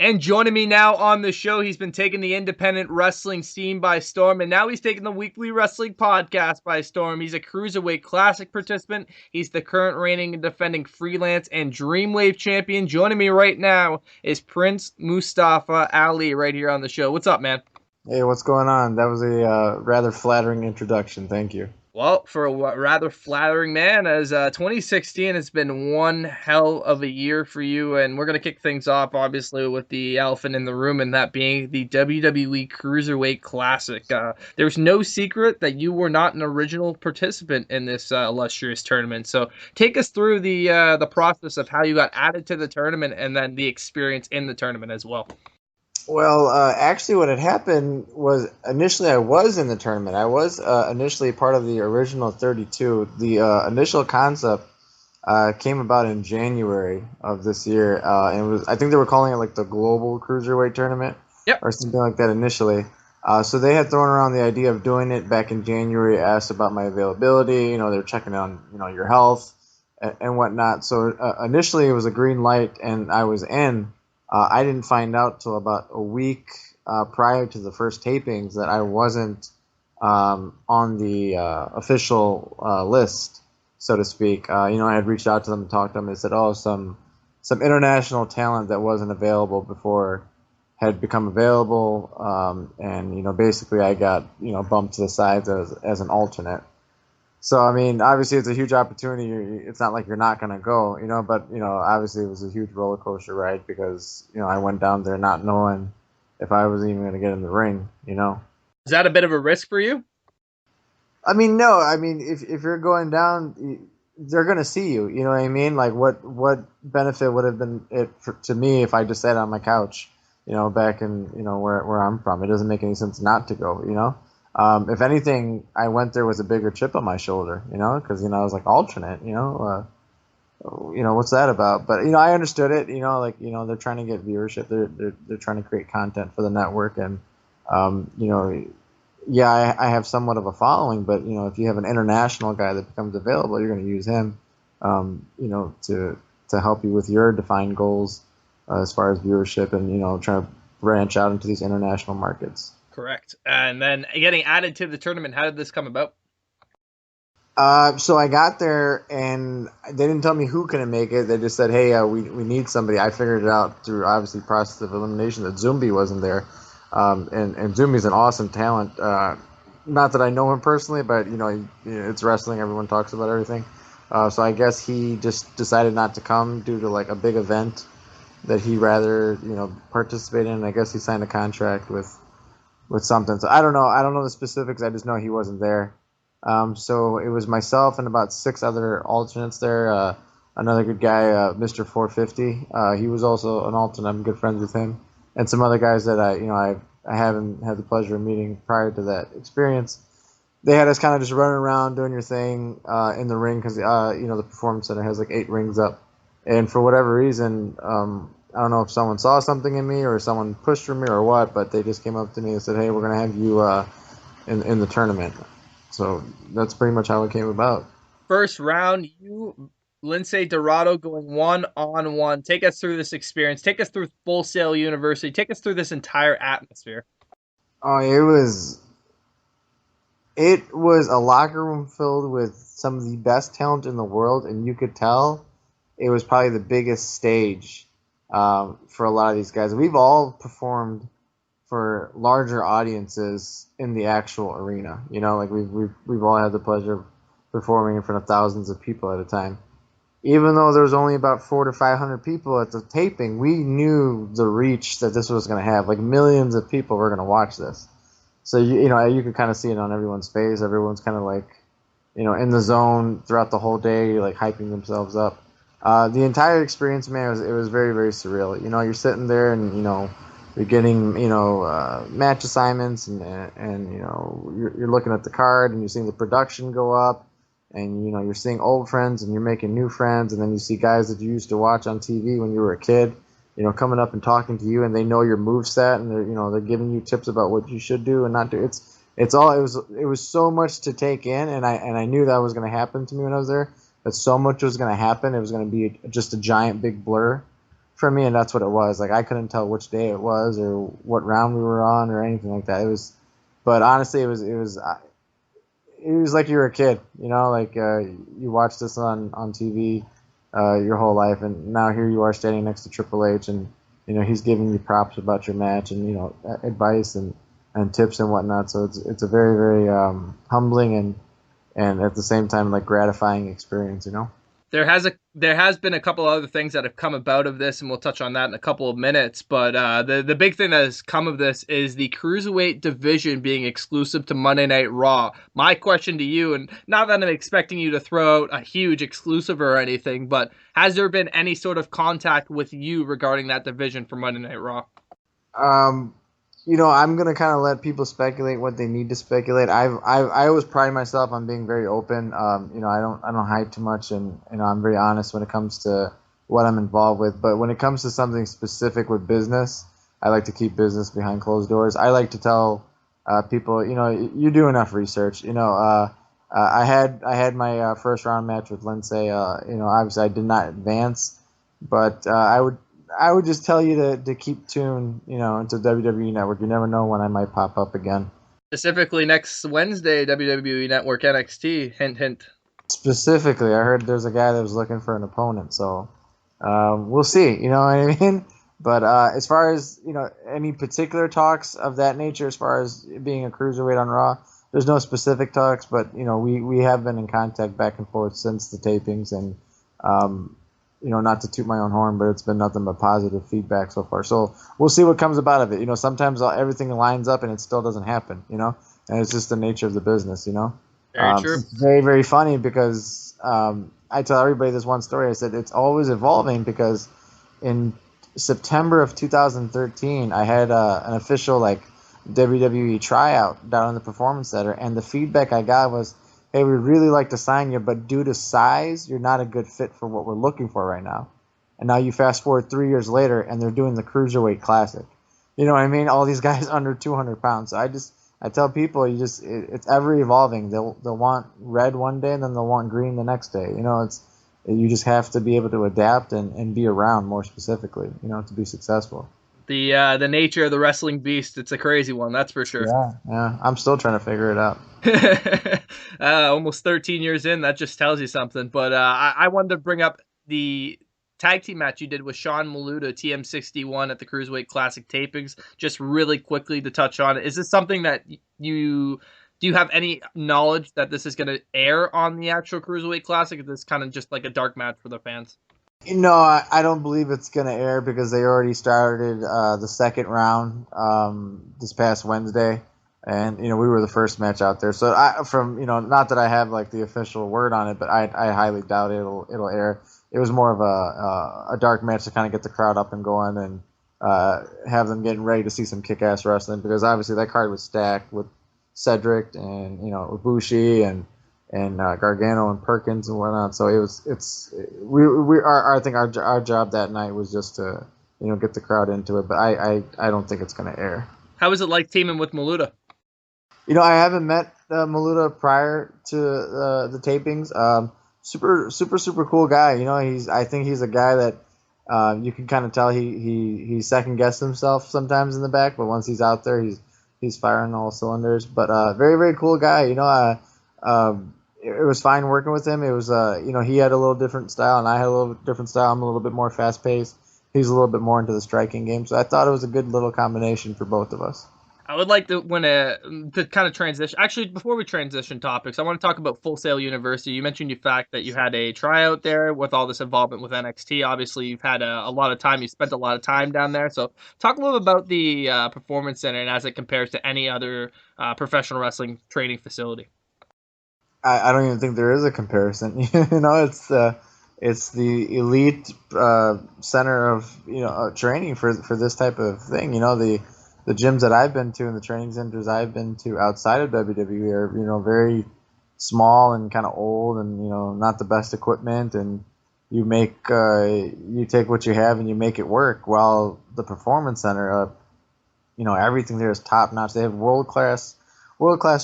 And joining me now on the show, he's been taking the independent wrestling scene by storm, and now he's taking the weekly wrestling podcast by storm. He's a Cruiserweight Classic participant. He's the current reigning and defending Freelance and Dreamwave Champion. Joining me right now is Prince Mustafa Ali right here on the show. What's up, man? Hey, what's going on? That was a rather flattering introduction. Thank you. Well, for a rather flattering man, as 2016 has been one hell of a year for you, and we're going to kick things off, obviously, with the elephant in the room, and that being the WWE Cruiserweight Classic. There's no secret that you were not an original participant in this illustrious tournament, so take us through the process of how you got added to the tournament, and then the experience in the tournament as well. Well, actually, what had happened was initially I was in the tournament. I was initially part of the original 32. The initial concept came about in January of this year, and it was, I think they were calling it like the Global Cruiserweight Tournament, Yep. or something like that initially. So they had thrown around the idea of doing it back in January, asked about my availability. You know, they were checking on your health and whatnot. So initially it was a green light, and I was in. I didn't find out till about a week prior to the first tapings that I wasn't on the official list, so to speak. I had reached out to them and talked to them. They said, "Oh, some international talent that wasn't available before had become available," and basically I got bumped to the sides as an alternate. So, I mean, obviously it's a huge opportunity. It's not like you're not going to go, but, obviously it was a huge roller coaster ride because, I went down there not knowing if I was even going to get in the ring, Is that a bit of a risk for you? I mean, no. I mean, if you're going down, they're going to see you, you know what I mean? Like, what benefit would have been to me if I just sat on my couch, back in, where I'm from? It doesn't make any sense not to go, If anything, I went there with a bigger chip on my shoulder, because I was like alternate, what's that about? But I understood it, they're trying to get viewership, they're trying to create content for the network, and yeah, I have somewhat of a following, but if you have an international guy that becomes available, you're going to use him, to help you with your defined goals as far as viewership and trying to branch out into these international markets. Correct. And then getting added to the tournament, how did this come about? So I got there, and they didn't tell me who couldn't make it. They just said, "Hey, we need somebody." I figured it out through obviously process of elimination that Zumbi wasn't there, and Zumbi's an awesome talent. Not that I know him personally, but it's wrestling. Everyone talks about everything. So I guess he just decided not to come due to like a big event that he'd rather participate in. I guess he signed a contract with something. So I don't know. I don't know the specifics. I just know he wasn't there. So it was myself and about 6 other alternates there. Another good guy, Mr. 450. He was also an alternate. I'm good friends with him, and some other guys that I haven't had the pleasure of meeting prior to that experience. They had us kind of just running around doing your thing in the ring because the performance center has like 8 rings up, and for whatever reason. I don't know if someone saw something in me or someone pushed for me or what, but they just came up to me and said, "Hey, we're going to have you in the tournament." So that's pretty much how it came about. First round, you, Lince Dorado, going 1-on-1. Take us through this experience. Take us through Full Sail University. Take us through this entire atmosphere. Oh, it was a locker room filled with some of the best talent in the world, and you could tell it was probably the biggest stage for a lot of these guys. We've all performed for larger audiences in the actual arena. Like we've all had the pleasure of performing in front of thousands of people at a time. Even though there was only about 400 to 500 people at the taping, we knew the reach that this was going to have. Like millions of people were going to watch this. So you could kind of see it on everyone's face. Everyone's kind of like in the zone throughout the whole day, like hyping themselves up. The entire experience, man, it was very, very surreal. You're sitting there and, you're getting, match assignments and you're looking at the card and you're seeing the production go up and, you're seeing old friends and you're making new friends. And then you see guys that you used to watch on TV when you were a kid, coming up and talking to you and they know your moveset and they're giving you tips about what you should do and not do. It was so much to take in. And I knew that was going to happen to me when I was there. That so much was going to happen. It was going to be just a giant big blur for me, and that's what it was. Like I couldn't tell which day it was or what round we were on or anything like that. It was, but honestly, it was like you were a kid, you know, like you watched this on TV your whole life, and now here you are standing next to Triple H, and you know he's giving you props about your match and you know advice and tips and whatnot. So it's a very very humbling and at the same time like gratifying experience, you know. There has been a couple other things that have come about of this, and we'll touch on that in a couple of minutes. But the big thing that has come of this is the cruiserweight division being exclusive to Monday Night Raw. My question to you, and not that I'm expecting you to throw out a huge exclusive or anything, but has there been any sort of contact with you regarding that division for Monday Night Raw? Um, you know, I'm gonna kind of let people speculate what they need to speculate. I always pride myself on being very open. You know, I don't hide too much, and you know, I'm very honest when it comes to what I'm involved with. But when it comes to something specific with business, I like to keep business behind closed doors. I like to tell people, you know, you do enough research. You know, I had my first round match with Lince. You know, obviously I did not advance, but I would just tell you to keep tuned, you know, into WWE Network. You never know when I might pop up again. Specifically next Wednesday, WWE Network NXT. Hint, hint. Specifically, I heard there's a guy that was looking for an opponent, so we'll see. You know what I mean? But as far as you know, any particular talks of that nature, as far as being a cruiserweight on Raw, there's no specific talks. But you know, we have been in contact back and forth since the tapings, and you know, not to toot my own horn, but it's been nothing but positive feedback so far. So we'll see what comes about of it. You know, sometimes everything lines up and it still doesn't happen. You know, and it's just the nature of the business. You know, Very true. it's very very funny because I tell everybody this one story. I said it's always evolving because in September of 2013, I had an official like WWE tryout down in the Performance Center, and the feedback I got was, "Hey, we'd really like to sign you, but due to size, you're not a good fit for what we're looking for right now." And now you fast forward 3 years later, and they're doing the Cruiserweight Classic. You know what I mean? All these guys under 200 pounds. So I tell people, it's ever evolving. They'll want red one day, and then they'll want green the next day. You know, you just have to be able to adapt and be around more specifically, you know, to be successful. The nature of the wrestling beast, it's a crazy one, that's for sure. Yeah. I'm still trying to figure it out. Almost 13 years in, that just tells you something. But I wanted to bring up the tag team match you did with Sean Maluda, TM61 at the Cruiserweight Classic tapings. Just really quickly to touch on it. Is this something that do you have any knowledge that this is going to air on the actual Cruiserweight Classic? Or is this kind of just like a dark match for the fans? No, I don't believe it's going to air because they already started the second round this past Wednesday. And, you know, we were the first match out there. So, you know, not that I have, like, the official word on it, but I highly doubt it'll air. It was more of a dark match to kind of get the crowd up and going and have them getting ready to see some kick-ass wrestling because, obviously, that card was stacked with Cedric and, you know, Ibushi and Gargano and Perkins and whatnot. So I think our job that night was just to, you know, get the crowd into it. But I don't think it's going to air. How was it like teaming with Maluda? You know, I haven't met Maluda prior to the tapings. Super cool guy. You know, I think he's a guy that you can kind of tell he second guessed himself sometimes in the back, but once he's out there, he's firing all cylinders. But very very cool guy. You know, it was fine working with him. It was you know, he had a little different style and I had a little different style. I'm a little bit more fast paced. He's a little bit more into the striking game. So I thought it was a good little combination for both of us. I would like to kind of transition. Actually, before we transition topics, I want to talk about Full Sail University. You mentioned the fact that you had a tryout there with all this involvement with NXT. Obviously, you've had a lot of time. You spent a lot of time down there. So, talk a little about the Performance Center and as it compares to any other professional wrestling training facility. I don't even think there is a comparison. You know, it's the elite center of, you know, training for this type of thing. You know, the gyms that I've been to and the training centers I've been to outside of WWE are, you know, very small and kind of old and, you know, not the best equipment, and you take what you have and you make it work. While the Performance Center, you know, everything there is top notch. They have world class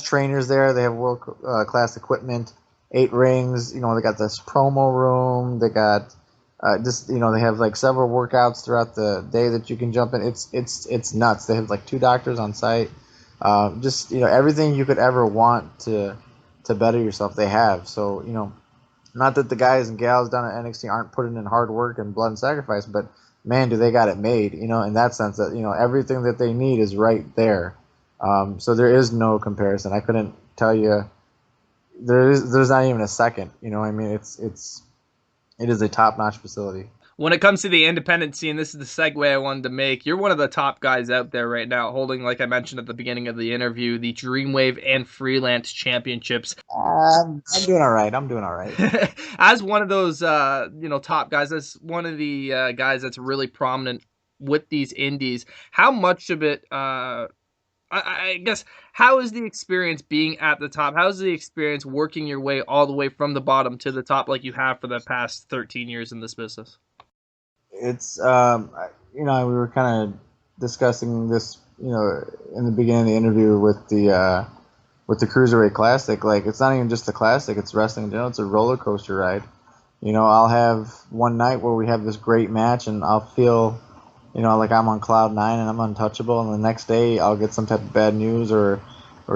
trainers there. They have world class equipment, 8 rings. You know, they got this promo room. They got Just they have like several workouts throughout the day that you can jump in. It's nuts. They have like 2 doctors on site. Just everything you could ever want to better yourself, they have. So not that the guys and gals down at NXT aren't putting in hard work and blood and sacrifice, but man, do they got it made, in that sense that, everything that they need is right there. So there is no comparison. I couldn't tell you there's not even a second, I mean, it is a top-notch facility. When it comes to the independent scene, this is the segue I wanted to make. You're one of the top guys out there right now, holding, like I mentioned at the beginning of the interview, the Dreamwave and Freelance Championships. I'm doing all right. I'm doing all right. As one of those, top guys, as one of the guys that's really prominent with these indies, how much of it, I guess, how is the experience being at the top? How's the experience working your way all the way from the bottom to the top like you have for the past 13 years in this business? It's we were kind of discussing this, in the beginning of the interview with the Cruiserweight Classic. Like, it's not even just the Classic; it's wrestling in general. It's a roller coaster ride. I'll have one night where we have this great match, and I'll feel, like I'm on cloud nine and I'm untouchable. And the next day, I'll get some type of bad news, or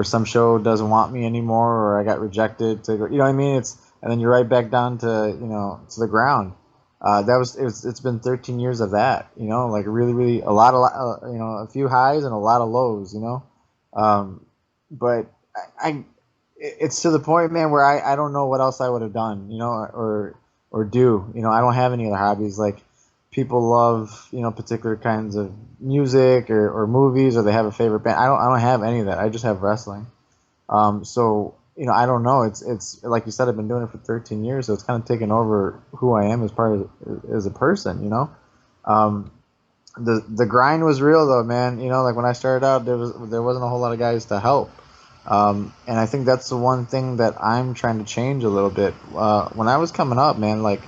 some show doesn't want me anymore, or I got rejected to go. You know what I mean? And then you're right back down to to the ground. It's been 13 years of that, like really, really a lot of, a few highs and a lot of lows, but it's to the point, man, where I don't know what else I would have done, or do, I don't have any other hobbies. Like, people love, particular kinds of music or movies, or they have a favorite band. I don't have any of that. I just have wrestling. So, I don't know. It's like you said, I've been doing it for 13 years, so it's kind of taken over who I am as a person. The grind was real though, man. Like when I started out, there wasn't a whole lot of guys to help. And I think that's the one thing that I'm trying to change a little bit. When I was coming up, man, like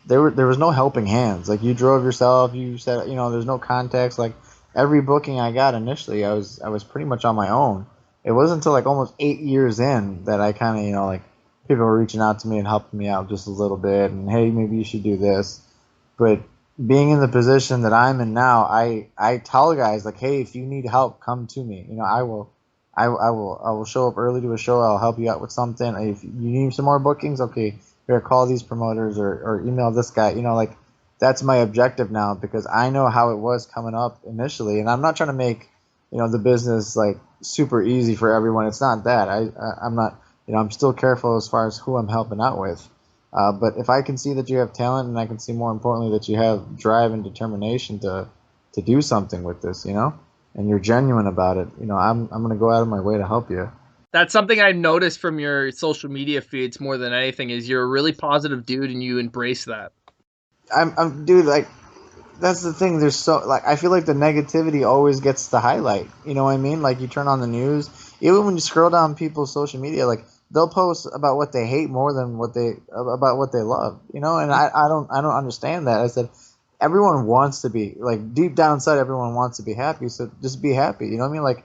there was no helping hands. Like, you drove yourself. You said, there's no contacts. Like, every booking I got initially, I was pretty much on my own. It wasn't until like almost 8 years in that I kind of, like, people were reaching out to me and helping me out just a little bit, and hey, maybe you should do this. But being in the position that I'm in now, I tell guys, like, hey, if you need help, come to me. I will show up early to a show. I'll help you out with something. If you need some more bookings, okay, here, call these promoters or email this guy. Like, that's my objective now, because I know how it was coming up initially, and I'm not trying to make the business like super easy for everyone. It's not that. I'm not. I'm still careful as far as who I'm helping out with. But if I can see that you have talent, and I can see, more importantly, that you have drive and determination to do something with this, and you're genuine about it, I'm going to go out of my way to help you. That's something I noticed from your social media feeds more than anything, is you're a really positive dude and you embrace that. Dude, like, that's the thing. There's so, like, I feel like the negativity always gets the highlight. You know what I mean? Like, you turn on the news, even when you scroll down people's social media, like, they'll post about what they hate more than about what they love. And I don't understand that. I said, everyone wants to be, like, deep down inside, everyone wants to be happy. So just be happy. You know what I mean? Like,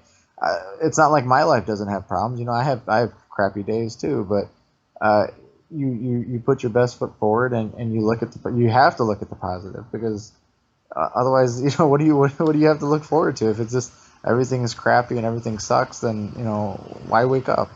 it's not like my life doesn't have problems. I have crappy days too, but you put your best foot forward, and you have to look at the positive, because otherwise, what do you have to look forward to? If it's just everything is crappy and everything sucks, then why wake up?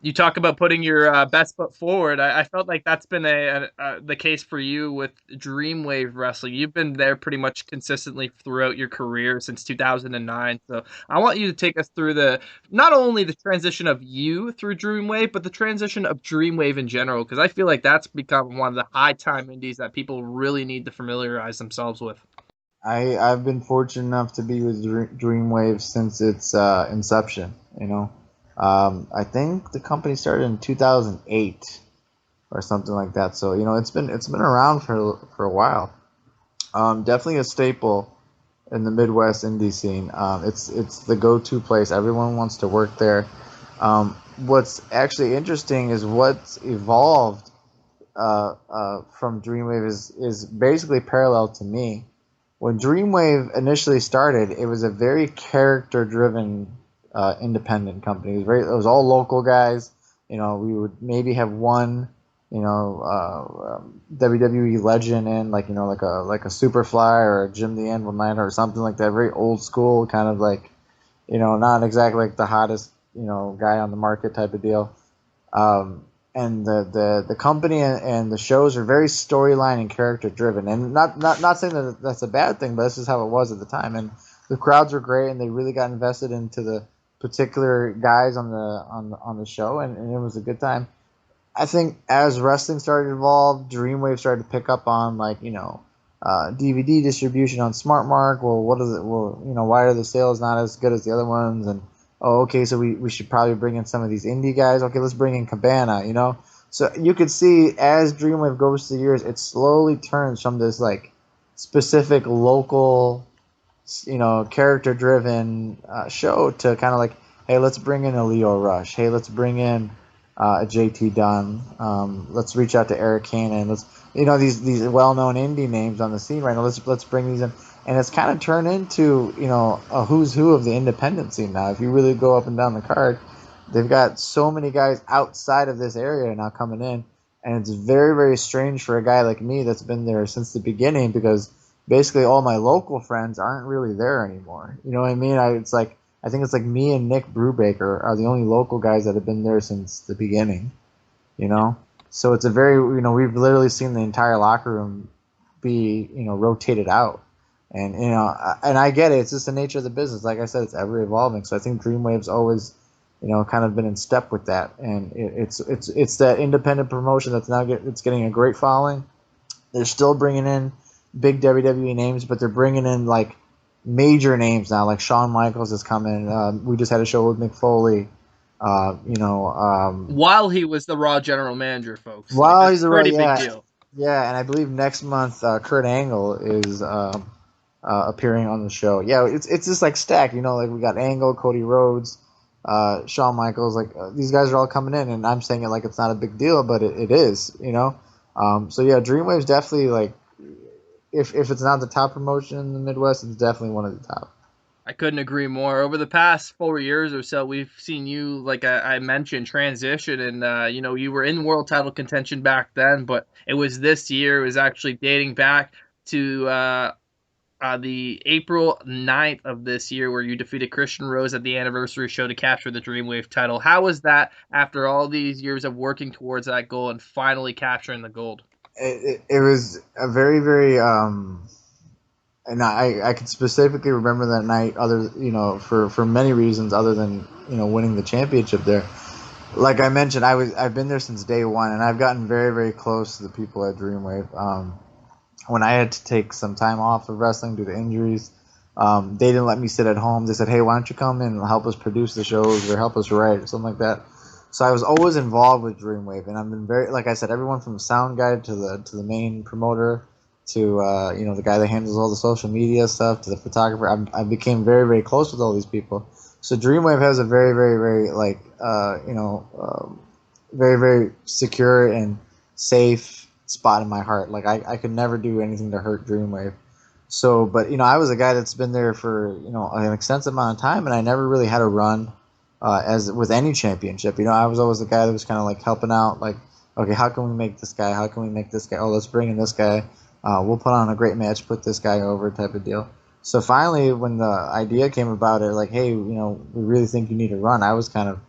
You talk about putting your best foot forward. I felt like that's been the case for you with Dreamwave Wrestling. You've been there pretty much consistently throughout your career since 2009. So I want you to take us through not only the transition of you through Dreamwave, but the transition of Dreamwave in general, because I feel like that's become one of the high time indies that people really need to familiarize themselves with. I've been fortunate enough to be with Dreamwave since its inception. I think the company started in 2008 or something like that. So it's been around for a while. Definitely a staple in the Midwest indie scene. It's the go-to place. Everyone wants to work there. What's actually interesting is what's evolved from Dreamwave is basically parallel to me. When Dreamwave initially started, it was a very character-driven independent company. It was all local guys. We would maybe have one WWE legend in, like like a Superfly or a Jim the Anvil Knight or something like that. Very old school, kind of like not exactly like the hottest guy on the market type of deal. And the company and the shows are very storyline and character driven, and not saying that that's a bad thing, but this is how it was at the time. And the crowds were great, and they really got invested into the particular guys on the show, and it was a good time. I think as wrestling started to evolve, Dreamwave started to pick up on like DVD distribution on SmartMark. Well, what is it? Well, why are the sales not as good as the other ones? And oh, okay, so we should probably bring in some of these indie guys. Okay, let's bring in Cabana. So you could see as Dreamwave goes through the years, it slowly turns from this like specific local, character driven show to kind of like, hey, let's bring in a Leo Rush. Hey, let's bring in a JT Dunn. Let's reach out to Eric Kanan. Let's these well known indie names on the scene right now. Let's bring these in, and it's kind of turned into a who's who of the independent scene now. If you really go up and down the card, they've got so many guys outside of this area now coming in, and it's very very strange for a guy like me that's been there since the beginning because basically all my local friends aren't really there anymore. You know what I mean? I think it's like me and Nick Brubaker are the only local guys that have been there since the beginning. You know, so it's a very we've literally seen the entire locker room be rotated out, and and I get it. It's just the nature of the business. Like I said, it's ever evolving. So I think Dreamwave's always kind of been in step with that, and it's that independent promotion that's now it's getting a great following. They're still bringing in big WWE names, but they're bringing in like major names now. Like Shawn Michaels is coming. We just had a show with Mick Foley. While he was the Raw general manager, folks, like While that's he's a around, pretty big yeah, deal. yeah, and I believe next month Kurt Angle is appearing on the show. Yeah, it's just like stacked. Like we got Angle, Cody Rhodes, Shawn Michaels. Like these guys are all coming in, and I'm saying it like it's not a big deal, but it is. So yeah, Dreamwave's definitely like if it's not the top promotion in the Midwest, it's definitely one of the top. I couldn't agree more. Over the past 4 years or so, we've seen you, like I mentioned, transition, and you were in world title contention back then, but it was this year. It was actually dating back to the April 9th of this year, where you defeated Christian Rose at the anniversary show to capture the Dreamwave title. How was that after all these years of working towards that goal and finally capturing the gold? It was a very very and I can specifically remember that night other for many reasons other than winning the championship there. Like I mentioned, I've been there since day one, and I've gotten very very close to the people at Dreamwave. When I had to take some time off of wrestling due to injuries, they didn't let me sit at home. They said, hey, why don't you come in and help us produce the shows or help us write or something like that. So I was always involved with Dreamwave, and I've been very, like I said, everyone from the sound guy to the main promoter to the guy that handles all the social media stuff to the photographer. I became very very close with all these people. So Dreamwave has a very very very like very very secure and safe spot in my heart. Like I could never do anything to hurt Dreamwave. So, but I was a guy that's been there for an extensive amount of time, and I never really had a run as with any championship. I was always the guy that was kind of like helping out. Like, okay, how can we make this guy? How can we make this guy? Oh, let's bring in this guy. We'll put on a great match, put this guy over, type of deal. So finally, when the idea came about it, like, hey, we really think you need a run. I was kind of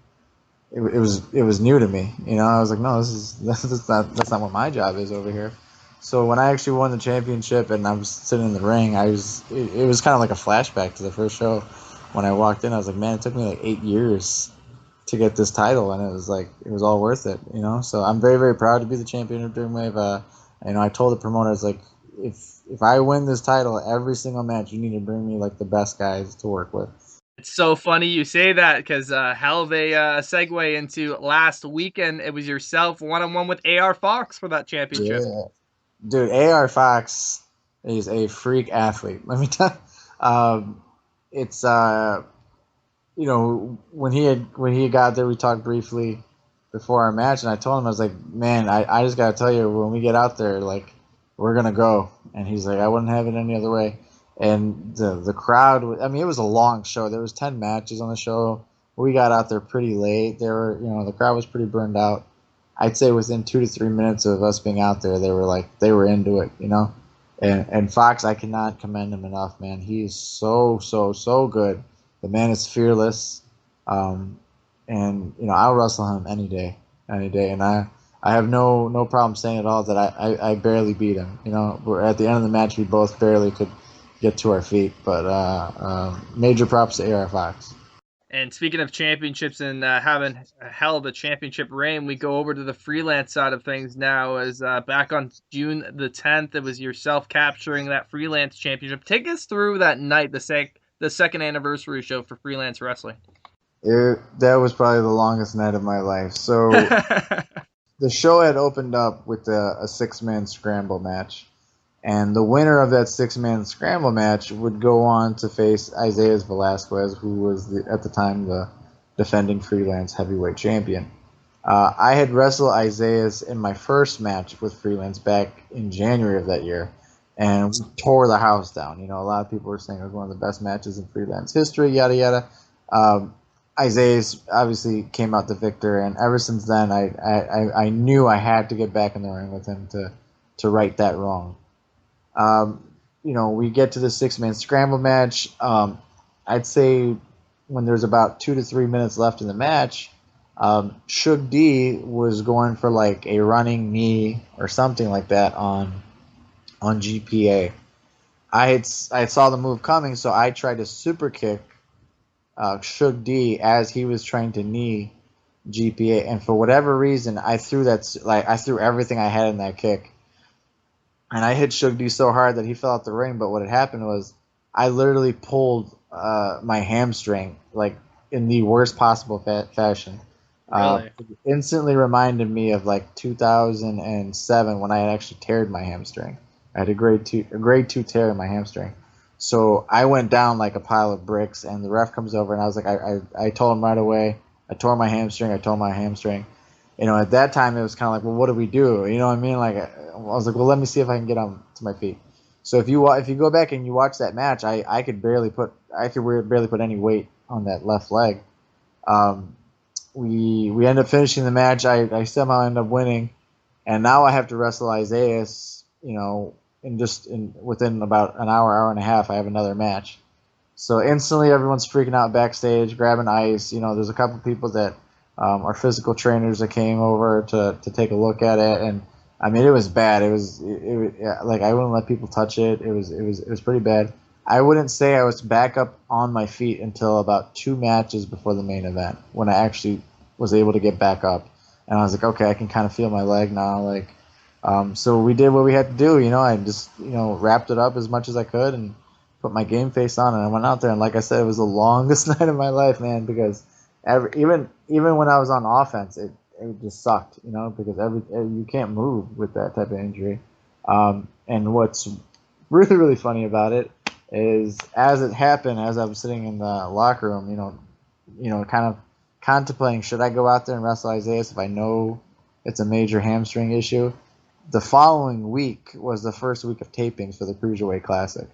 it was new to me. I was like, no, that's not what my job is over here. So when I actually won the championship and I was sitting in the ring, it was kind of like a flashback to the first show. When I walked in, I was like, man, it took me like 8 years to get this title, and it was all worth it. So I'm very very proud to be the champion of Dreamwave. I told the promoters, like, if I win this title every single match, you need to bring me like the best guys to work with. It's so funny you say that because hell of a segue into last weekend. It was yourself one-on-one with AR Fox for that championship. Yeah, dude, AR Fox is a freak athlete. Let me tell you. It's when he got there, we talked briefly before our match, and I told him, I was like, man, I just gotta tell you, when we get out there, like, we're gonna go. And he's like, I wouldn't have it any other way. And the crowd, I mean, it was a long show. There was 10 matches on the show. We got out there pretty late. The crowd was pretty burned out. I'd say within 2 to 3 minutes of us being out there, they were into it, you know. And Fox, I cannot commend him enough, man. He is so good. The man is fearless, um, and I'll wrestle him any day. And I have no problem saying at all that I barely beat him. At the end of the match, we both barely could get to our feet. But major props to AR Fox. And speaking of championships and having a hell of a championship reign, we go over to the freelance side of things now. As back on June the 10th, it was yourself capturing that freelance championship. Take us through that night, the second anniversary show for freelance wrestling. That was probably the longest night of my life. So the show had opened up with a six-man scramble match. And the winner of that six-man scramble match would go on to face Isaiah Velasquez, who was at the time the defending freelance heavyweight champion. I had wrestled Isaiah in my first match with freelance back in January of that year, and we tore the house down. A lot of people were saying it was one of the best matches in freelance history, yada yada. Isaiah obviously came out the victor, and ever since then, I knew I had to get back in the ring with him to right that wrong. We get to the six-man scramble match. I'd say when there's about 2 to 3 minutes left in the match, Shug D was going for like a running knee or something like that on GPA. I saw the move coming, so I tried to super kick Shug D as he was trying to knee GPA, and for whatever reason, I threw everything I had in that kick. And I hit Shug D so hard that he fell out the ring. But what had happened was I literally pulled my hamstring, like in the worst possible fashion. Really? It instantly reminded me of like 2007 when I had actually teared my hamstring. I had a grade two tear in my hamstring. So I went down like a pile of bricks, and the ref comes over, and I was like, I told him right away, I tore my hamstring. At that time, it was kind of like, well, what do we do? You know what I mean? Like, I was like, well, let me see if I can get on to my feet. So if you go back and you watch that match, I could barely put any weight on that left leg. We end up finishing the match. I somehow end up winning, and now I have to wrestle Isaiah. Within about an hour and a half, I have another match. So instantly, everyone's freaking out backstage, grabbing ice. There's a couple people that are physical trainers that came over to take a look at it, and I mean, it was bad. It was like I wouldn't let people touch it. It was pretty bad. I wouldn't say I was back up on my feet until about 2 matches before the main event, when I actually was able to get back up, and I was like, okay, I can kind of feel my leg now. Like, so we did what we had to do. I just wrapped it up as much as I could and put my game face on, and I went out there. And like I said, it was the longest night of my life, man, because even when I was on offense, it just sucked, because you can't move with that type of injury. And what's really funny about it is, as it happened, as I was sitting in the locker room, kind of contemplating, should I go out there and wrestle Isaiah if I know it's a major hamstring issue? The following week was the first week of tapings for the Cruiserweight Classic.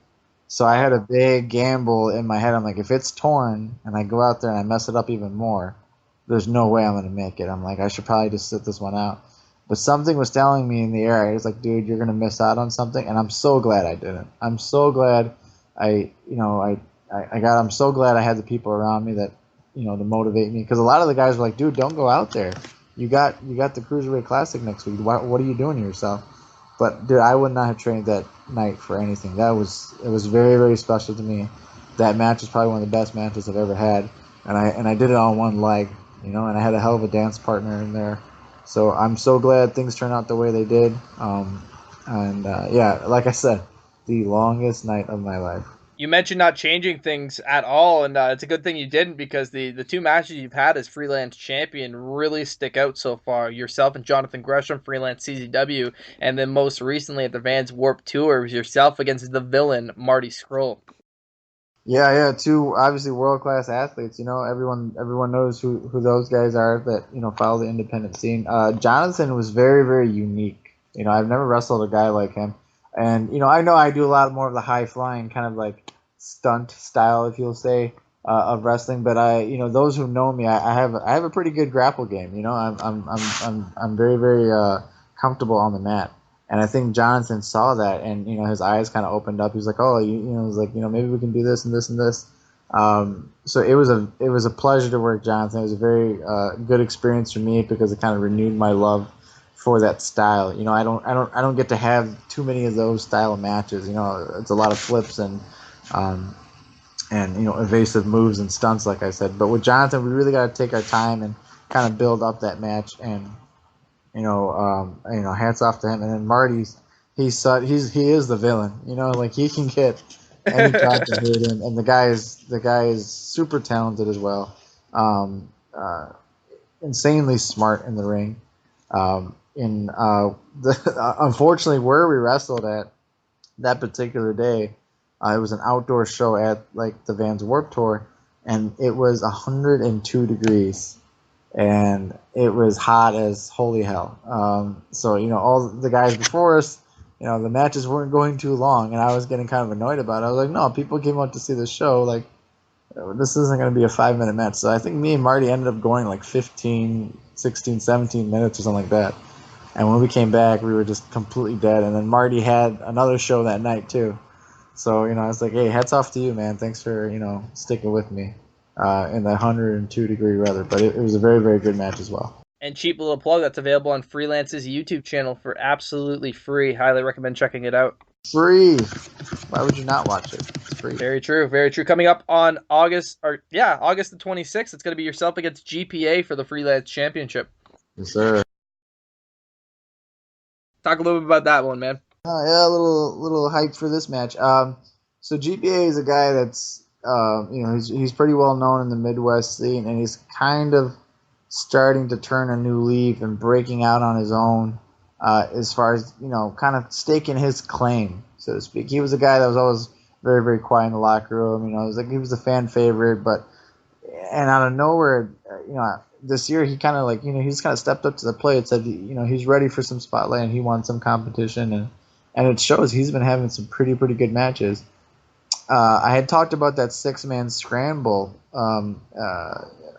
So I had a big gamble in my head. I'm like, if it's torn and I go out there and I mess it up even more, there's no way I'm going to make it. I'm like, I should probably just sit this one out. But something was telling me in the air. It was like, dude, you're going to miss out on something. And I'm so glad I didn't. I'm so glad I'm so glad I had the people around me that, to motivate me. Because a lot of the guys were like, dude, don't go out there. You got the Cruiserweight Classic next week. What are you doing to yourself? But dude, I would not have trained that night for anything. It was very, very special to me. That match was probably one of the best matches I've ever had, and I did it on one leg, and I had a hell of a dance partner in there. So I'm so glad things turned out the way they did. Like I said, the longest night of my life. You mentioned not changing things at all, and it's a good thing you didn't, because the 2 matches you've had as freelance champion really stick out so far. Yourself and Jonathan Gresham, freelance CZW, and then most recently at the Vans Warped Tour, it was yourself against the villain Marty Scurll. Yeah, 2 obviously world class athletes. Everyone knows who those guys are that follow the independent scene. Jonathan was very, very unique. I've never wrestled a guy like him, and I know I do a lot more of the high flying kind of like stunt style, if you'll say. of wrestling. But those who know me, I have a pretty good grapple game. I'm very very comfortable on the mat. And I think Jonathan saw that, and his eyes kind of opened up. He was like, "Oh, he's like, maybe we can do this and this and this." So it was a pleasure to work Jonathan. It was a very good experience for me because it kind of renewed my love for that style. I don't get to have too many of those style of matches. It's a lot of flips um, and evasive moves and stunts, like I said. But with Jonathan, we really got to take our time and kind of build up that match. And hats off to him. And then Marty's he is the villain. Like he can get any job to hit him, and the guy is super talented as well. Um, Insanely smart in the ring. Unfortunately, where we wrestled at that particular day, it was an outdoor show at like the Vans Warped Tour, and it was 102 degrees, and it was hot as holy hell. So all the guys before us, the matches weren't going too long, and I was getting kind of annoyed about it. I was like, no, people came out to see the show, like this isn't going to be a 5 minute match. So I think me and Marty ended up going like 15, 16, 17 minutes or something like that. And when we came back, we were just completely dead. And then Marty had another show that night too. So I was like, hey, hats off to you, man. Thanks for sticking with me in that 102-degree weather. But it was a very very good match as well. And cheap little plug, that's available on Freelance's YouTube channel for absolutely free. Highly recommend checking it out. Free. Why would you not watch it? It's free. Very true, very true. Coming up on August the 26th, it's going to be yourself against GPA for the Freelance Championship. Yes, sir. Talk a little bit about that one, man. Yeah, a little hype for this match. So GPA is a guy that's he's pretty well known in the Midwest scene, and he's kind of starting to turn a new leaf and breaking out on his own, as far as kind of staking his claim, so to speak. He was a guy that was always very very quiet in the locker room. He was a fan favorite, and out of nowhere, this year he kind of he just kind of stepped up to the plate and said he's ready for some spotlight and he wants some competition, and it shows. He's been having some pretty good matches. I had talked about that 6-man scramble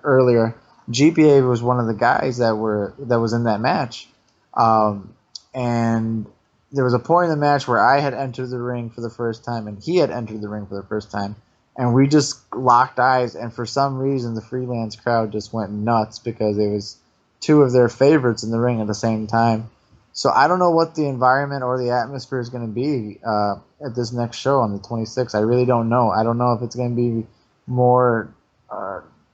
earlier. GPA was one of the guys that was in that match, and there was a point in the match where I had entered the ring for the first time and he had entered the ring for the first time, and we just locked eyes, and for some reason the Freelance crowd just went nuts because it was two of their favorites in the ring at the same time. So I don't know what the environment or the atmosphere is going to be at this next show on the 26th. I really don't know. I don't know if it's going to be more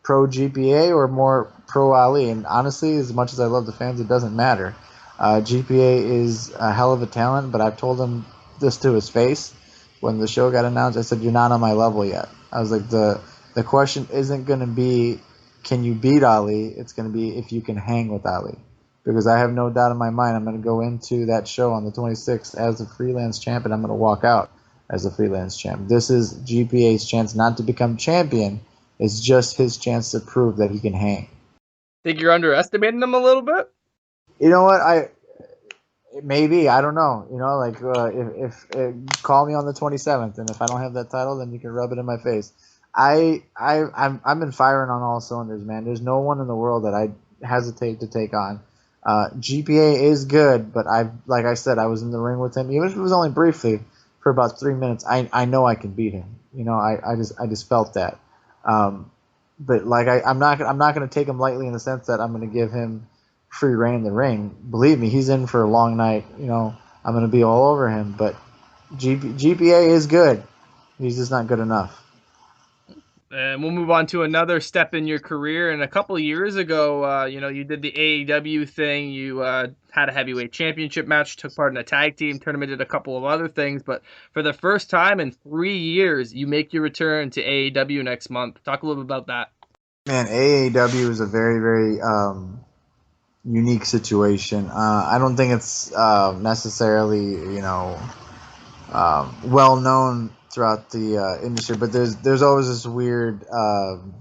pro GPA or more pro Ali. And honestly, as much as I love the fans, it doesn't matter. GPA is a hell of a talent, but I've told him this to his face when the show got announced. I said, you're not on my level yet. I was like, the question isn't going to be, can you beat Ali? It's going to be if you can hang with Ali. Because I have no doubt in my mind I'm going to go into that show on the 26th as a Freelance champ, and I'm going to walk out as a Freelance champ. This is GPA's chance not to become champion. It's just his chance to prove that he can hang. Think you're underestimating him a little bit? You know what? Maybe, I don't know. If call me on the 27th, and if I don't have that title, then you can rub it in my face. I've been firing on all cylinders, man. There's no one in the world that I hesitate to take on. GPA is good, but like I said, I was in the ring with him, even if it was only briefly for about 3 minutes. I know I can beat him. I just felt that. But I'm not going to take him lightly in the sense that I'm going to give him free reign in the ring. Believe me, he's in for a long night. I'm going to be all over him. But GPA is good. He's just not good enough. And we'll move on to another step in your career. And a couple of years ago, you did the AEW thing. You had a heavyweight championship match, took part in a tag team tournament, did a couple of other things. But for the first time in 3 years, you make your return to AEW next month. Talk a little bit about that. Man, AEW is a very, very unique situation. I don't think it's necessarily, well known throughout the industry, but there's always this weird kind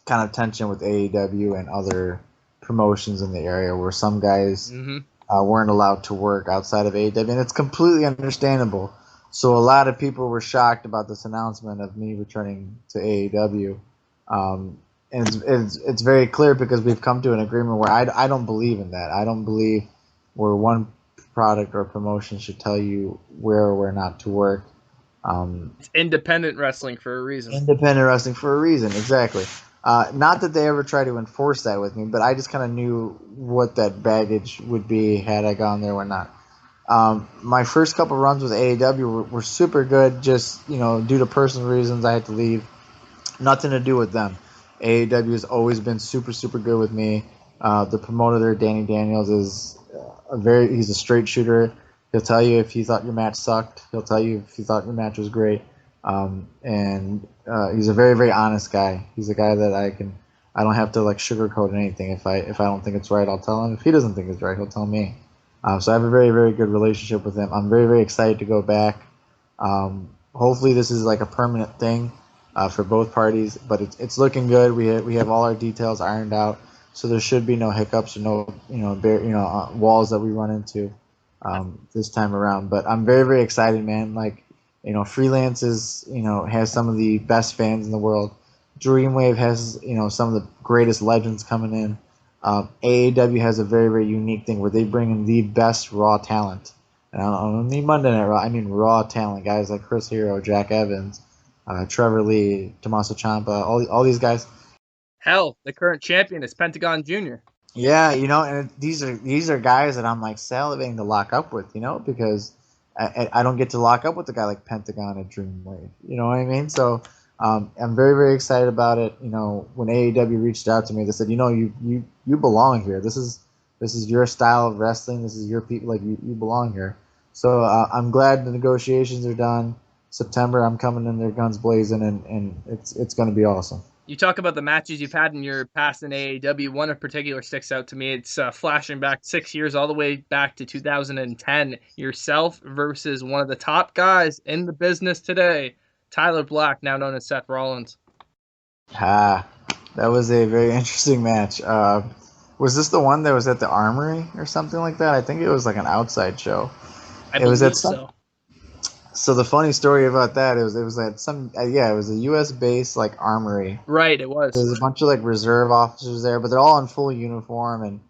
of tension with AEW and other promotions in the area where some guys weren't allowed to work outside of AEW, and it's completely understandable. So a lot of people were shocked about this announcement of me returning to AEW. And it's very clear because we've come to an agreement where I don't believe in that. I don't believe where one product or promotion should tell you where or where not to work. It's independent wrestling for a reason. Independent wrestling for a reason, exactly. Not that they ever try to enforce that with me, but I just kind of knew what that baggage would be had I gone there or not. My first couple runs with AEW were super good, just due to personal reasons I had to leave. Nothing to do with them. AEW has always been super super good with me. The promoter there, Danny Daniels, is he's a straight shooter. He'll tell you if he thought your match sucked. He'll tell you if he thought your match was great. And he's a very very honest guy. He's a guy that I don't have to like sugarcoat anything. If I don't think it's right, I'll tell him. If he doesn't think it's right, he'll tell me. So I have a very very good relationship with him. I'm very very excited to go back. Hopefully this is like a permanent thing for both parties, but it's looking good. We have all our details ironed out, so there should be no hiccups or no walls that we run into this time around. But I'm very very excited, man. Like Freelance is has some of the best fans in the world. Dreamwave has some of the greatest legends coming in. AEW has a very very unique thing where they bring in the best raw talent. And I don't mean Monday Night Raw. I mean raw talent. Guys like Chris Hero, Jack Evans, Trevor Lee, Tommaso Ciampa, all these guys. Hell, the current champion is Pentagon Jr. Yeah, and these are guys that I'm like salivating to lock up with, because I don't get to lock up with a guy like Pentagon at Dreamwave. You know what I mean? So I'm very very excited about it. When AEW reached out to me, they said, you belong here. This is your style of wrestling. This is your people. Like you belong here. So I'm glad the negotiations are done. September, I'm coming in there guns blazing, and it's going to be awesome. You talk about the matches you've had in your past in AEW. One in particular sticks out to me. It's flashing back 6 years, all the way back to 2010. Yourself versus one of the top guys in the business today, Tyler Black, now known as Seth Rollins. Ah, that was a very interesting match. Was this the one that was at the Armory or something like that? I think it was like an outside show. I It was believe at some. so. So the funny story about that it was at some it was a U.S. based like armory. Right, it was. There's a bunch of like reserve officers there, but they're all in full uniform, and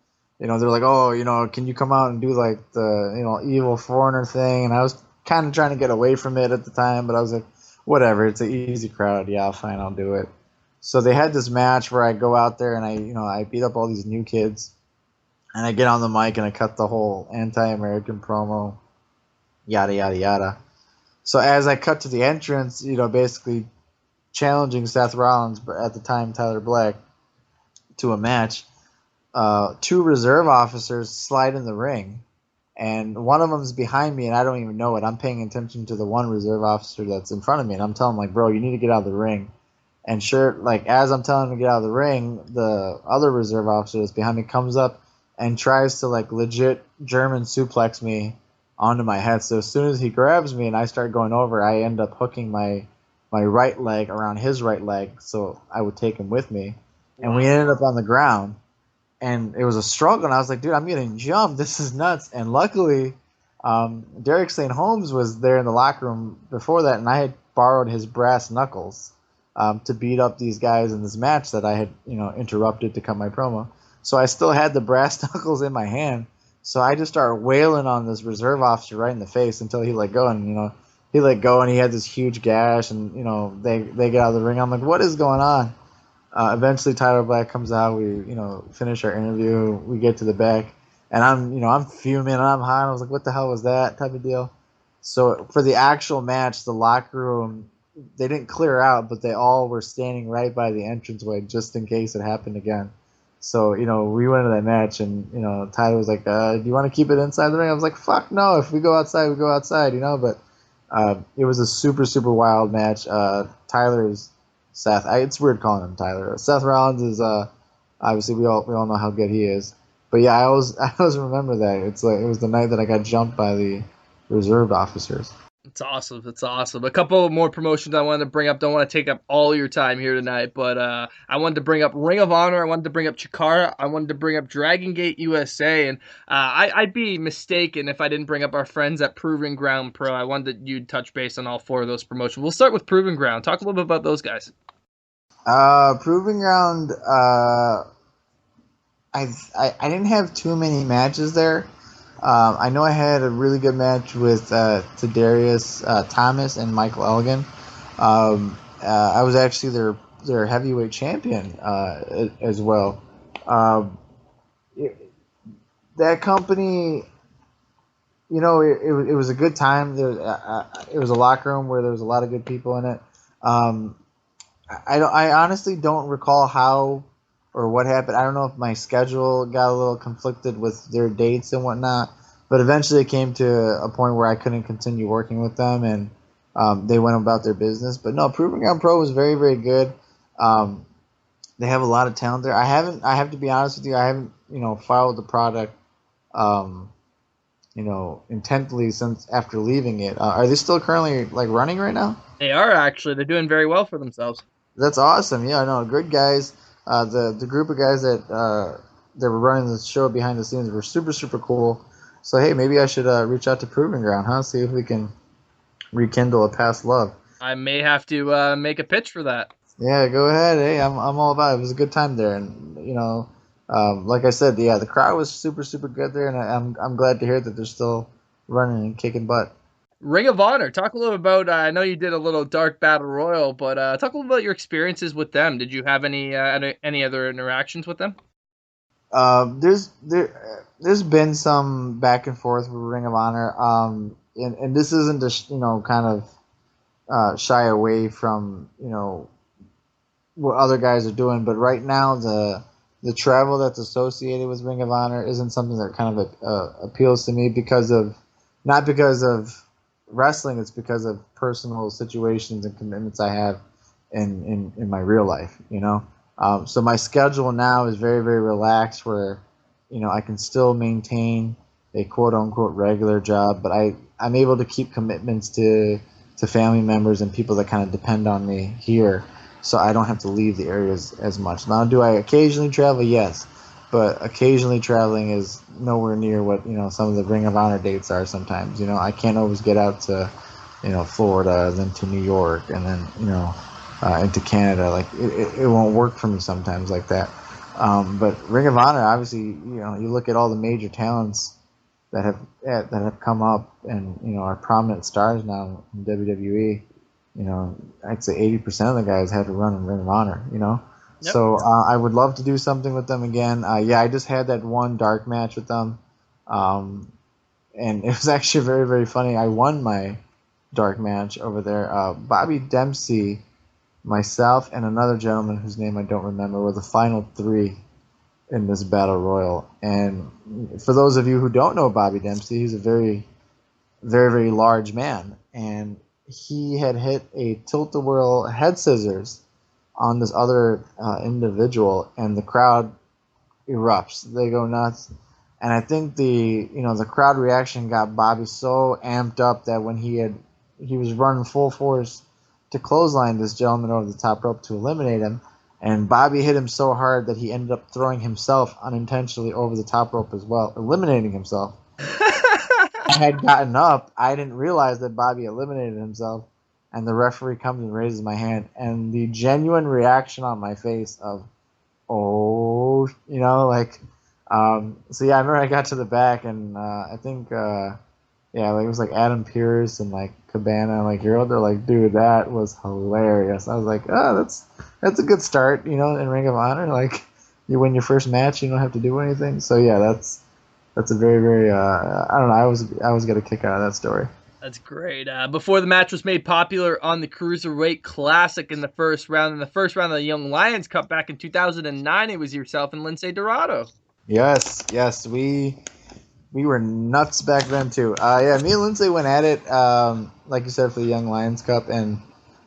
they're like, oh, can you come out and do like the evil foreigner thing? And I was kind of trying to get away from it at the time, but I was like, whatever, it's an easy crowd. Yeah, fine, I'll do it. So they had this match where I go out there and I beat up all these new kids, and I get on the mic and I cut the whole anti-American promo, yada yada yada. So as I cut to the entrance, basically challenging Seth Rollins, but at the time Tyler Black, to a match, two reserve officers slide in the ring, and one of them's behind me, and I don't even know it. I'm paying attention to the one reserve officer that's in front of me, and I'm telling him, like, bro, you need to get out of the ring. And sure, like, as I'm telling him to get out of the ring, the other reserve officer that's behind me comes up and tries to, like, legit German suplex me onto my head. So as soon as he grabs me and I start going over, I end up hooking my right leg around his right leg so I would take him with me. And we ended up on the ground. And it was a struggle. And I was like, dude, I'm getting jumped. This is nuts. And luckily, Derek St. Holmes was there in the locker room before that, and I had borrowed his brass knuckles to beat up these guys in this match that I had, interrupted to cut my promo. So I still had the brass knuckles in my hand. So I just started wailing on this reserve officer right in the face until he let go. And, he let go and he had this huge gash, and, they get out of the ring. I'm like, what is going on? Eventually Tyler Black comes out. We, finish our interview. We get to the back, and I'm fuming and I'm hot. I was like, what the hell was that type of deal? So for the actual match, the locker room, they didn't clear out, but they all were standing right by the entranceway just in case it happened again. So, we went into that match, and, Tyler was like, do you want to keep it inside the ring? I was like, fuck no. If we go outside, we go outside, but it was a super, super wild match. Tyler's Seth. It's weird calling him Tyler. Seth Rollins is obviously we all know how good he is. But yeah, I always remember that. It's like it was the night that I got jumped by the reserved officers. It's awesome. It's awesome. A couple more promotions I wanted to bring up. Don't want to take up all your time here tonight, but I wanted to bring up Ring of Honor. I wanted to bring up Chikara. I wanted to bring up Dragon Gate USA, and I'd be mistaken if I didn't bring up our friends at Proving Ground Pro. I wanted you'd touch base on all four of those promotions. We'll start with Proving Ground. Talk a little bit about those guys. Proving ground. I didn't have too many matches there. I know I had a really good match with Tadarius Thomas and Michael Elgin. I was actually their heavyweight champion as well. Um, it, that company, it was a good time. It was a locker room where there was a lot of good people in it. Um, I honestly don't recall how or what happened. I don't know if my schedule got a little conflicted with their dates and whatnot, but eventually it came to a point where I couldn't continue working with them, and they went about their business. But no, Proving Ground Pro was very, very good. Um, they have a lot of talent there. I have to be honest with you, I haven't, followed the product, um, intently since after leaving it. Are they still currently like running right now? They are actually. They're doing very well for themselves. That's awesome. Yeah, no, good guys. The group of guys that were running the show behind the scenes were super super cool. So hey, maybe I should reach out to Proving Ground, huh? See if we can rekindle a past love. I may have to make a pitch for that. Yeah, go ahead. Hey, I'm all about it. It was a good time there, and like I said, yeah, the crowd was super super good there, and I'm glad to hear that they're still running and kicking butt. Ring of Honor. Talk a little about. I know you did a little Dark Battle Royal, but talk a little about your experiences with them. Did you have any other interactions with them? There's been some back and forth with Ring of Honor, and this isn't to kind of shy away from what other guys are doing, but right now the travel that's associated with Ring of Honor isn't something that kind of appeals to me because of not because of wrestling, it's because of personal situations and commitments I have in my real life, so my schedule now is very, very relaxed where, I can still maintain a quote unquote regular job, but I'm able to keep commitments to family members and people that kind of depend on me here. So I don't have to leave the areas as much. Now, do I occasionally travel? Yes. But occasionally traveling is nowhere near what, some of the Ring of Honor dates are sometimes. I can't always get out to, Florida, then to New York, and then, into Canada. Like it won't work for me sometimes like that. But Ring of Honor, obviously, you look at all the major talents that have come up and are prominent stars now in WWE. I'd say 80% of the guys had to run in Ring of Honor. Yep. So I would love to do something with them again. Yeah, I just had that one dark match with them, and it was actually very, very funny. I won my dark match over there. Bobby Dempsey, myself, and another gentleman whose name I don't remember were the final three in this battle royal. And for those of you who don't know Bobby Dempsey, he's a very, very, very large man, and he had hit a tilt-a-whirl head scissors on this other individual, and the crowd erupts. They go nuts, and I think the crowd reaction got Bobby so amped up that when he was running full force to clothesline this gentleman over the top rope to eliminate him, and Bobby hit him so hard that he ended up throwing himself unintentionally over the top rope as well, eliminating himself. I had gotten up. I didn't realize that Bobby eliminated himself, and the referee comes and raises my hand, and the genuine reaction on my face of, oh, so yeah, I remember I got to the back, and I think, yeah, like it was like Adam Pearce and like Cabana, and like they're like, dude, that was hilarious. I was like, oh, that's a good start, in Ring of Honor. Like, you win your first match, you don't have to do anything. So yeah, that's a very, very, I don't know. I always get a kick out of that story. That's great. Before the match was made popular on the Cruiserweight Classic in the first round of the Young Lions Cup back in 2009, it was yourself and Lince Dorado. Yes, we were nuts back then too. Yeah, me and Lindsay went at it, like you said, for the Young Lions Cup, and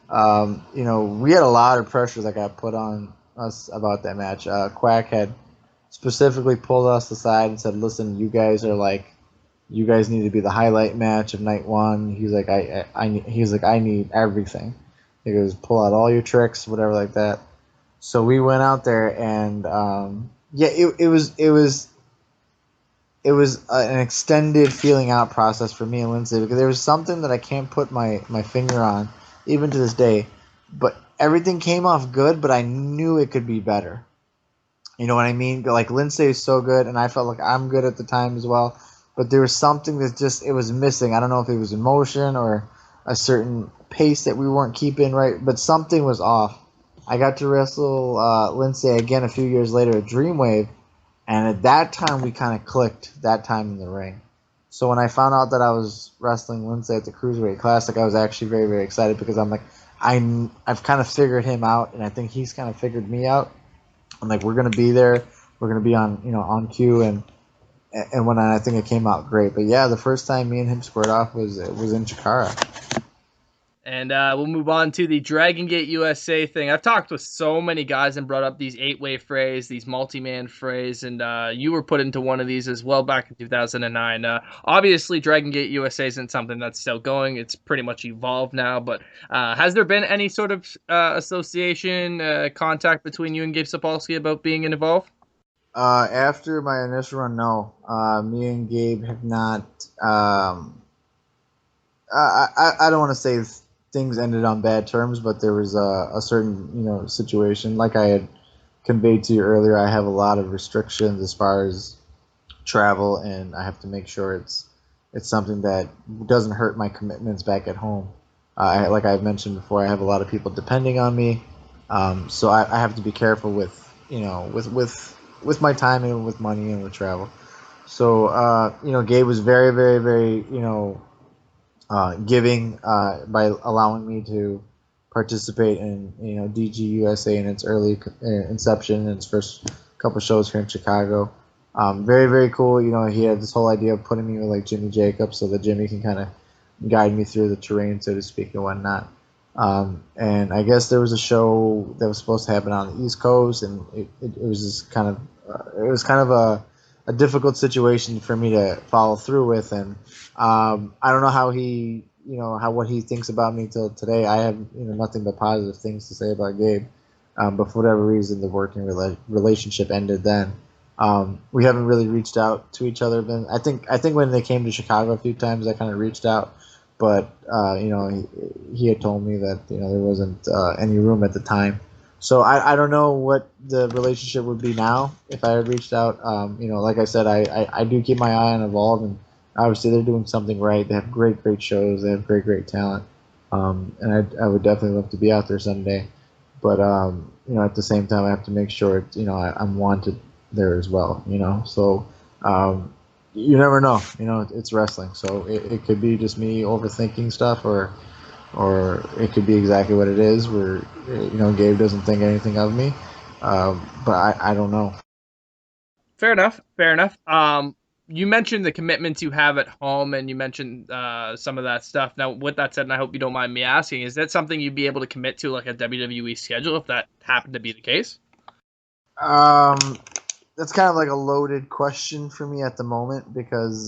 we had a lot of pressure that got put on us about that match. Quack had specifically pulled us aside and said, "Listen, you guys need to be the highlight match of night one." He's like, I need everything. He goes, pull out all your tricks, whatever like that. So we went out there, and yeah, it was an extended feeling out process for me and Lindsay because there was something that I can't put my finger on, even to this day. But everything came off good, but I knew it could be better. You know what I mean? Like Lince is so good, and I felt like I'm good at the time as well. But there was something that just it was missing. I don't know if it was emotion or a certain pace that we weren't keeping right, but something was off. I got to wrestle Lince again a few years later at Dreamwave, and at that time we kind of clicked. That time in the ring. So when I found out that I was wrestling Lince at the Cruiserweight Classic, I was actually very very excited because I'm like I've kind of figured him out, and I think he's kind of figured me out. I'm like, we're gonna be there. We're gonna be on, on cue, and when I think it came out great. But yeah, the first time me and him squared off was in Chikara. And we'll move on to the Dragon Gate USA thing. I've talked with so many guys and brought up these 8-way frays, these multi-man frays, and you were put into one of these as well back in 2009. Obviously, Dragon Gate USA isn't something that's still going. It's pretty much evolved now. But has there been any sort of association, contact between you and Gabe Sapolsky about being involved? After my initial run, no. Me and Gabe have not. I don't want to say things ended on bad terms, but there was a certain situation. Like I had conveyed to you earlier, I have a lot of restrictions as far as travel, and I have to make sure it's something that doesn't hurt my commitments back at home. Like I've mentioned before, I have a lot of people depending on me, so I have to be careful with with my time and with money and with travel. So Gabe was very very very giving by allowing me to participate in DGUSA in its early inception and its first couple shows here in Chicago. Very very cool. He had this whole idea of putting me with like Jimmy Jacobs so that Jimmy can kind of guide me through the terrain, so to speak, and whatnot. And I guess there was a show that was supposed to happen on the East Coast, and it was just kind of a difficult situation for me to follow through with. And I don't know how he what he thinks about me till today. I have nothing but positive things to say about Gabe. But for whatever reason, the working relationship ended then. We haven't really reached out to each other. Then I think when they came to Chicago a few times, I kind of reached out, but he had told me that there wasn't any room at the time. So I don't know what the relationship would be now if I had reached out. Like I said, I do keep my eye on Evolve, and obviously they're doing something right. They have great shows. They have great talent, and I would definitely love to be out there someday. But at the same time, I have to make sure I'm wanted there as well. So you never know. It's wrestling, so it could be just me overthinking stuff, or it could be exactly what it is, where Gabe doesn't think anything of me. But I don't know. Fair enough. Fair enough. You mentioned the commitments you have at home, and you mentioned some of that stuff. Now, with that said, and I hope you don't mind me asking, is that something you'd be able to commit to, like a WWE schedule, if that happened to be the case? That's kind of like a loaded question for me at the moment because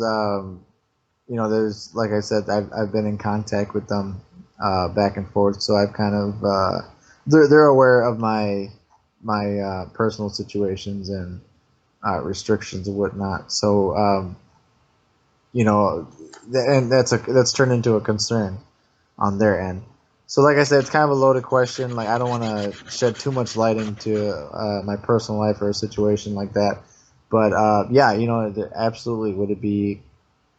there's, like I said, I've been in contact with them back and forth, so I've kind of they're aware of my personal situations and restrictions and whatnot. So and that's turned into a concern on their end. So like I said, it's kind of a loaded question. Like I don't want to shed too much light into my personal life or a situation like that. But yeah, absolutely would it be?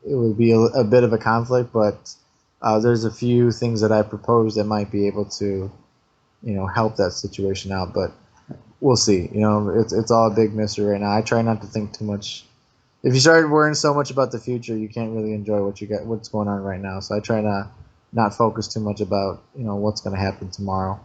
It would be a bit of a conflict, but there's a few things that I propose that might be able to, help that situation out. But we'll see. It's all a big mystery right now. I try not to think too much. If you start worrying so much about the future, you can't really enjoy what's going on right now. So I try to not focus too much about what's going to happen tomorrow.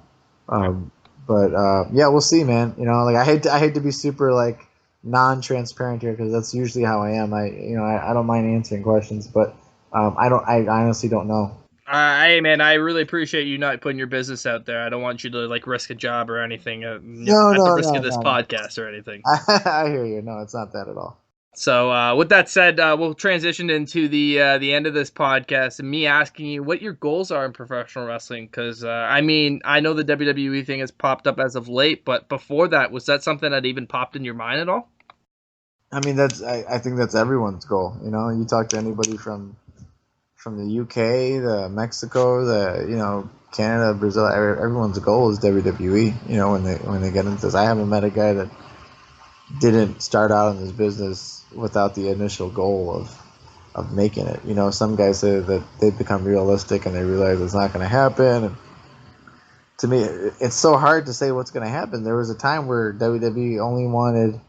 But yeah, we'll see, man. Like I hate to be super like non-transparent here because that's usually how I am. I don't mind answering questions, but I honestly don't know. Hey man, I really appreciate you not putting your business out there. I don't want you to like risk a job or anything No, at the no, risk no, of this no, no. podcast or anything. I hear you. No, it's not that at all. So, with that said, we'll transition into the end of this podcast and me asking you what your goals are in professional wrestling. Because I mean, I know the WWE thing has popped up as of late, but before that, was that something that even popped in your mind at all? I mean, I think that's everyone's goal. You talk to anybody from the UK, the Mexico, the Canada, Brazil, everyone's goal is WWE. You know, when they get into this, I haven't met a guy that didn't start out in this business without the initial goal of making it. You know, some guys say that they become realistic and they realize it's not going to happen. And to me, it's so hard to say what's going to happen. There was a time where WWE only wanted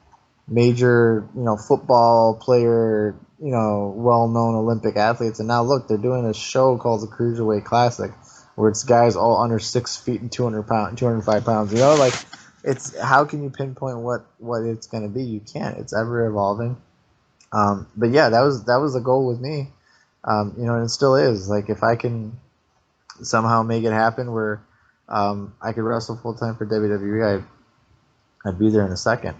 major, you know, football player, you know, well-known Olympic athletes, and now look, they're doing a show called the Cruiserweight Classic, where it's guys all under 6 feet and 205 pounds. You know, like it's how can you pinpoint what it's going to be? You can't. It's ever evolving. But yeah, that was the goal with me. You know, and it still is. Like if I can somehow make it happen where I could wrestle full time for WWE, I'd be there in a second.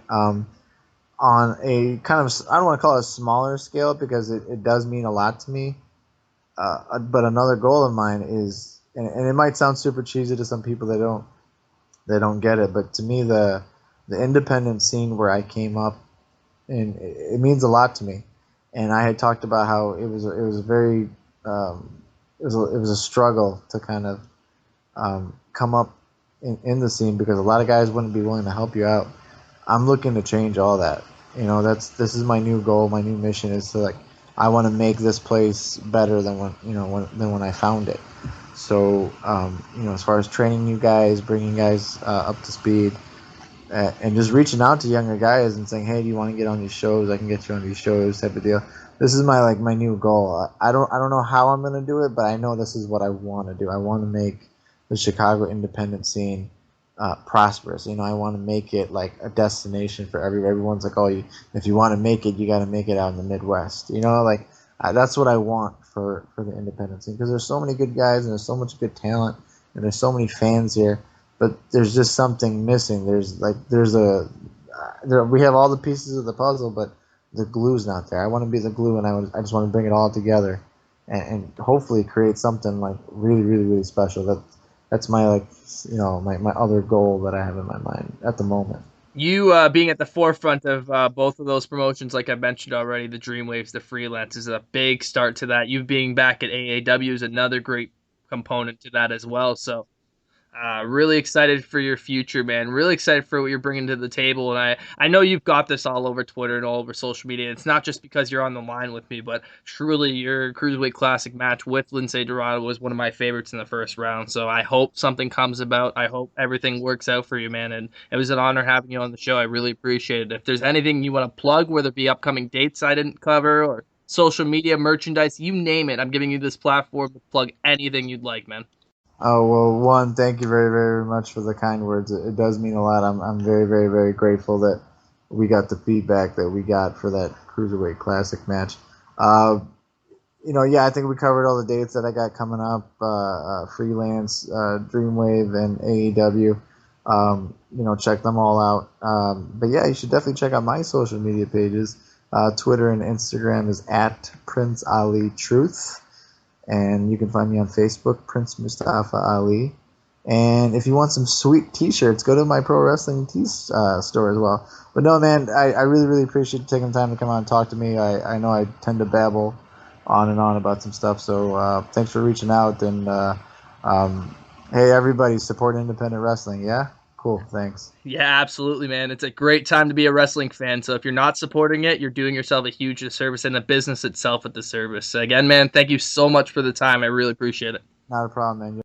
On a kind of, I don't want to call it a smaller scale because it does mean a lot to me. But another goal of mine is, and it might sound super cheesy to some people that don't get it, but to me the independent scene where I came up, and it means a lot to me. And I had talked about how it was a very it was a struggle to kind of come up in the scene because a lot of guys wouldn't be willing to help you out. I'm looking to change all that. You know, this is my new goal. My new mission is to I want to make this place better than when I found it. So you know, as far as training new guys, bringing guys up to speed, and just reaching out to younger guys and saying, hey, do you want to get on these shows? I can get you on these shows, type of deal. This is my new goal. I don't know how I'm gonna do it, but I know this is what I want to do. I want to make the Chicago independent scene prosperous. You know, I want to make it like a destination for everybody. Everyone's like, oh, if you want to make it, you got to make it out in the Midwest. You know, like that's what I want for the independent scene because there's so many good guys and there's so much good talent and there's so many fans here, but there's just something missing. We have all the pieces of the puzzle, but the glue's not there. I want to be the glue, and I just want to bring it all together and hopefully create something like really, really, really special. That's my my other goal that I have in my mind at the moment. You being at the forefront of both of those promotions, like I mentioned already, the Dreamwaves, the Freelance, is a big start to that. You being back at AAW is another great component to that as well. So really excited for your future, man. Really excited for what you're bringing to the table. And I know you've got this all over Twitter and all over social media. It's not just because you're on the line with me, but truly your Cruiserweight Classic match with Lince Dorado was one of my favorites in the first round. So I hope something comes about. I hope everything works out for you, man. And it was an honor having you on the show. I really appreciate it. If there's anything you want to plug, whether it be upcoming dates I didn't cover or social media, merchandise, you name it, I'm giving you this platform to plug anything you'd like, man. Oh well, one, thank you very, very much for the kind words. It does mean a lot. I'm very, very, very grateful that we got the feedback that we got for that Cruiserweight Classic match. You know, yeah, I think we covered all the dates that I got coming up. Freelance, Dreamwave, and AEW. You know, check them all out. But yeah, you should definitely check out my social media pages. Twitter and Instagram is at Prince Ali Truth. And you can find me on Facebook, Prince Mustafa Ali. And if you want some sweet T-shirts, go to my pro wrestling store as well. But no, man, I really, really appreciate you taking the time to come on and talk to me. I know I tend to babble on and on about some stuff, so thanks for reaching out. And hey, everybody, support independent wrestling. Yeah, cool. Thanks. Yeah, absolutely, man. It's a great time to be a wrestling fan. So if you're not supporting it, you're doing yourself a huge disservice and the business itself a disservice. So again, man, thank you so much for the time. I really appreciate it. Not a problem, man.